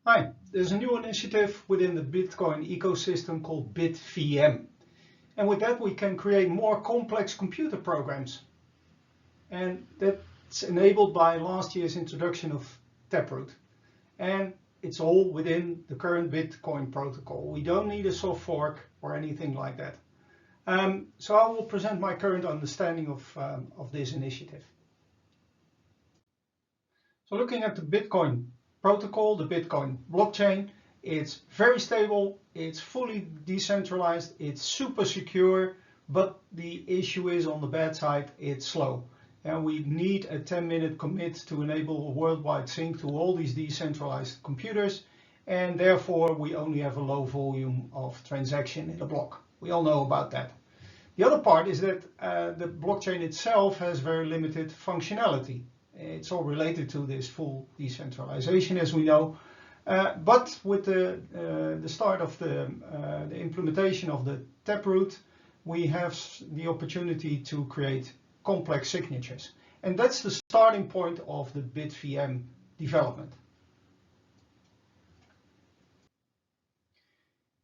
Hi, there's a new initiative within the Bitcoin ecosystem called BitVM. And with that we can create more complex computer programs. And that's enabled by last year's introduction of Taproot. And it's all within the current Bitcoin protocol. We don't need a soft fork or anything like that. So I will present my current understanding of this initiative. So looking at the Bitcoin protocol, the Bitcoin blockchain, it's very stable, it's fully decentralized, it's super secure, but the issue is on the bad side, it's slow. And we need a 10-minute commit to enable a worldwide sync to all these decentralized computers, and therefore we only have a low volume of transaction in a block. We all know about that. The other part is that the blockchain itself has very limited functionality. It's all related to this full decentralization, as we know. But with the start of the implementation of the Taproot, we have the opportunity to create complex signatures. And that's the starting point of the BitVM development.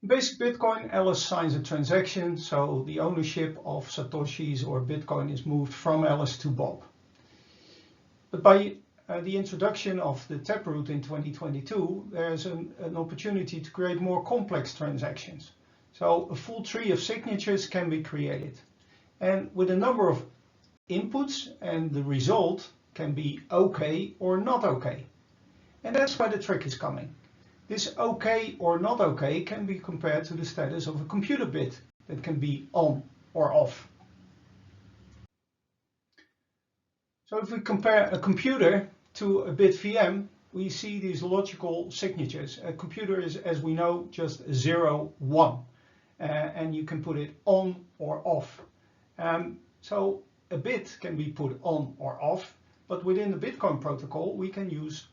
In basic Bitcoin, Alice signs a transaction, so the ownership of Satoshis or Bitcoin is moved from Alice to Bob. But by the introduction of the Taproot in 2022, there's an opportunity to create more complex transactions. So a full tree of signatures can be created. And with a number of inputs, and the result can be OK or not OK. And that's where the trick is coming. This OK or not OK can be compared to the status of a computer bit that can be on or off. So if we compare a computer to a BitVM, we see these logical signatures. A computer is, as we know, just 0, 1. And you can put it on or off. So a bit can be put on or off, but within the Bitcoin protocol, we can use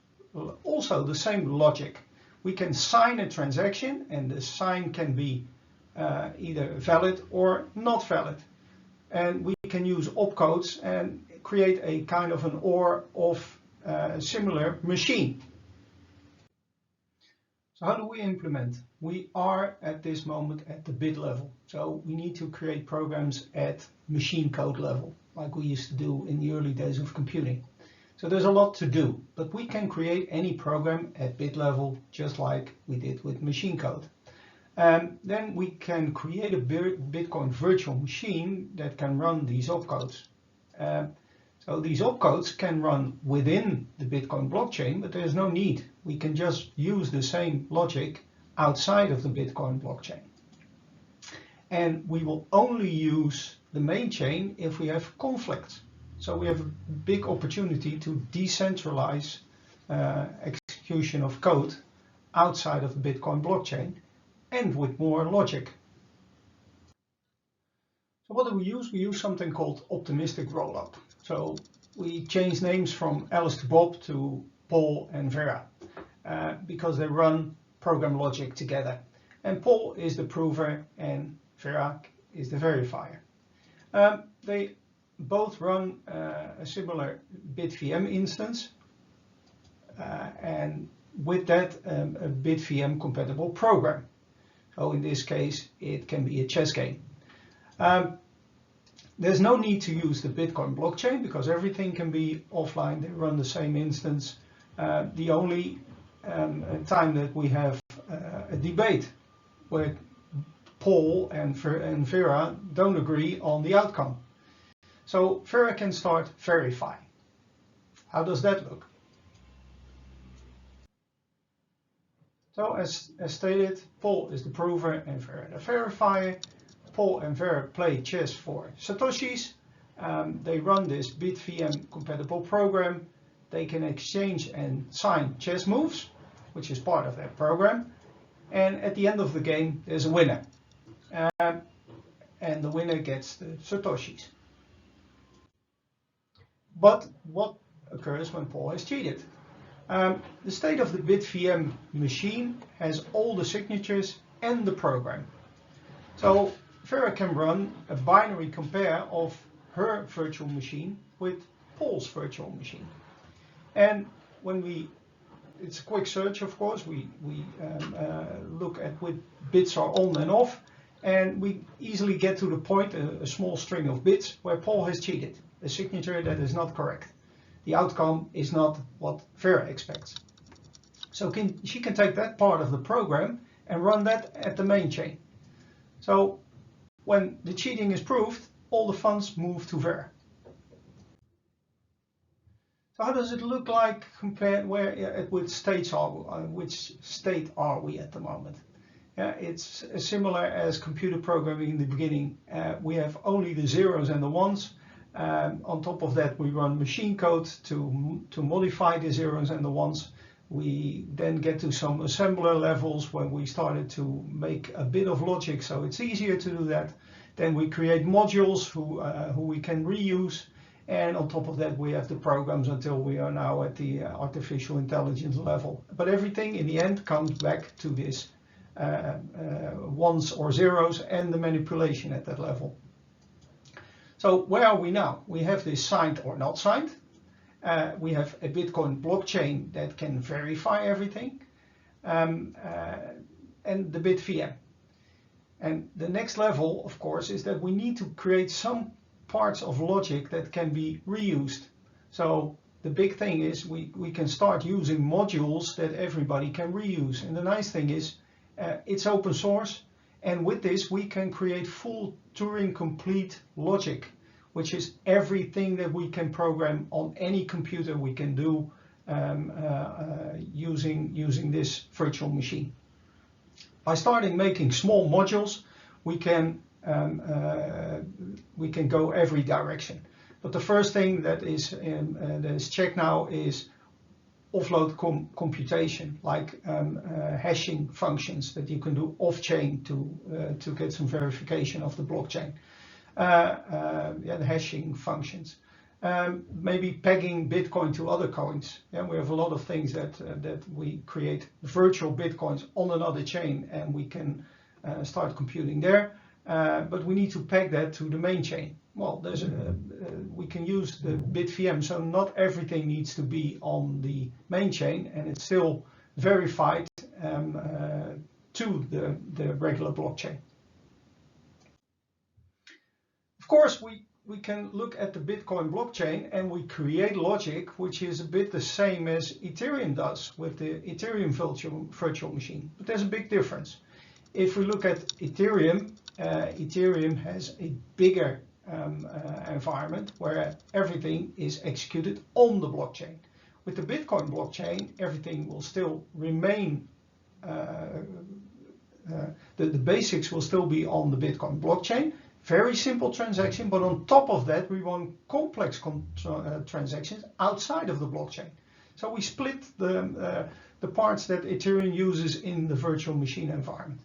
also the same logic. We can sign a transaction, and the sign can be either valid or not valid. And we can use opcodes and create a kind of an OR of a similar machine. So how do we implement? We are at this moment at the bit level. So we need to create programs at machine code level, like we used to do in the early days of computing. So there's a lot to do, but we can create any program at bit level, just like we did with machine code. Then we can create a Bitcoin virtual machine that can run these opcodes. So these opcodes can run within the Bitcoin blockchain, but there's no need. We can just use the same logic outside of the Bitcoin blockchain. And we will only use the main chain if we have conflicts. So we have a big opportunity to decentralize execution of code outside of the Bitcoin blockchain and with more logic. So what do we use? We use something called optimistic rollup. So we change names from Alice to Bob to Paul and Vera because they run program logic together. And Paul is the prover and Vera is the verifier. They both run a similar BitVM instance and with that a BitVM compatible program. So in this case it can be a chess game. There's no need to use the Bitcoin blockchain because everything can be offline. They run the same instance. The only time that we have a debate where Paul and Vera don't agree on the outcome. So Vera can start verifying. How does that look? So as stated, Paul is the prover and Vera the verifier. Paul and Vera play chess for Satoshis. They run this BitVM compatible program. They can exchange and sign chess moves, which is part of their program. And at the end of the game, there's a winner. And the winner gets the Satoshis. But what occurs when Paul has cheated? The state of the BitVM machine has all the signatures and the program. So Vera can run a binary compare of her virtual machine with Paul's virtual machine. And when we it's a quick search, of course. We look at which bits are on and off, and we easily get to the point, a small string of bits, where Paul has cheated, a signature that is not correct. The outcome is not what Vera expects. So she can take that part of the program and run that at the main chain. So when the cheating is proved, all the funds move to Vera. So how does it look like compared which state are we at the moment? It's similar as computer programming in the beginning. We have only the zeros and the ones. On top of that, we run machine code to modify the zeros and the ones. We then get to some assembler levels when we started to make a bit of logic, so it's easier to do that. Then we create modules who we can reuse. And on top of that, we have the programs until we are now at the artificial intelligence level. But everything in the end comes back to this ones or zeros and the manipulation at that level. So where are we now? We have this signed or not signed. We have a Bitcoin blockchain that can verify everything, and the BitVM. And the next level, of course, is that we need to create some parts of logic that can be reused. So the big thing is we can start using modules that everybody can reuse. And the nice thing is it's open source, and with this we can create full Turing complete logic, which is everything that we can program on any computer we can do using this virtual machine. By starting making small modules, we can go every direction. But the first thing that is checked now is offload computation, like hashing functions that you can do off-chain to get some verification of the blockchain. The hashing functions. Maybe pegging Bitcoin to other coins. We have a lot of things that we create virtual Bitcoins on another chain, and we can start computing there. But we need to peg that to the main chain. Well, we can use the BitVM, so not everything needs to be on the main chain, and it's still verified to the regular blockchain. Of course, we can look at the Bitcoin blockchain and we create logic which is a bit the same as Ethereum does with the Ethereum virtual machine. But there's a big difference. If we look at Ethereum, Ethereum has a bigger environment where everything is executed on the blockchain. With the Bitcoin blockchain, everything will still remain, the basics will still be on the Bitcoin blockchain. Very simple transaction, but on top of that, we want complex transactions outside of the blockchain. So we split the parts that Ethereum uses in the virtual machine environment.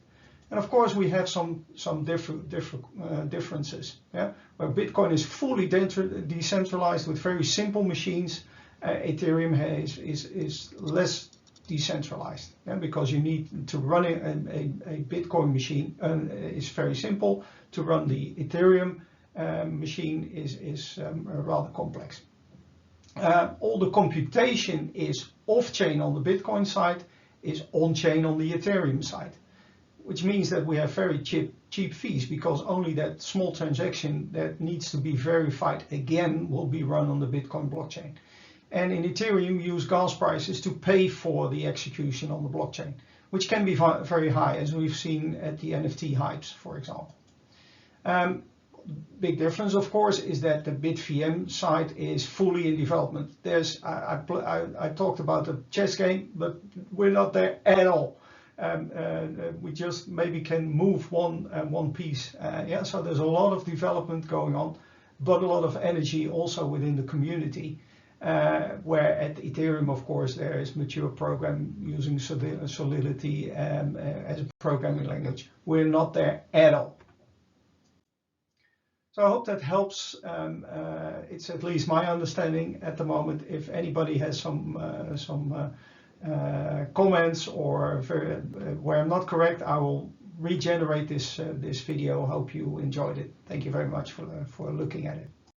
And of course, we have some differences. Where Bitcoin is fully decentralized with very simple machines, Ethereum is less decentralized, because you need to run a Bitcoin machine is very simple. To run the Ethereum machine is rather complex. All the computation is off-chain on the Bitcoin side, is on-chain on the Ethereum side, which means that we have very cheap fees, because only that small transaction that needs to be verified again will be run on the Bitcoin blockchain. And in Ethereum, we use gas prices to pay for the execution on the blockchain, which can be very high, as we've seen at the NFT hypes, for example. Big difference, of course, is that the BitVM side is fully in development. I talked about the chess game, but we're not there at all. We just maybe can move one piece. So there's a lot of development going on, but a lot of energy also within the community. Where at Ethereum, of course, there is mature program using Solidity as a programming language. We're not there at all. So I hope that helps. It's at least my understanding at the moment. If anybody has some comments or where I'm not correct, I will regenerate this video. Hope you enjoyed it. Thank you very much for looking at it.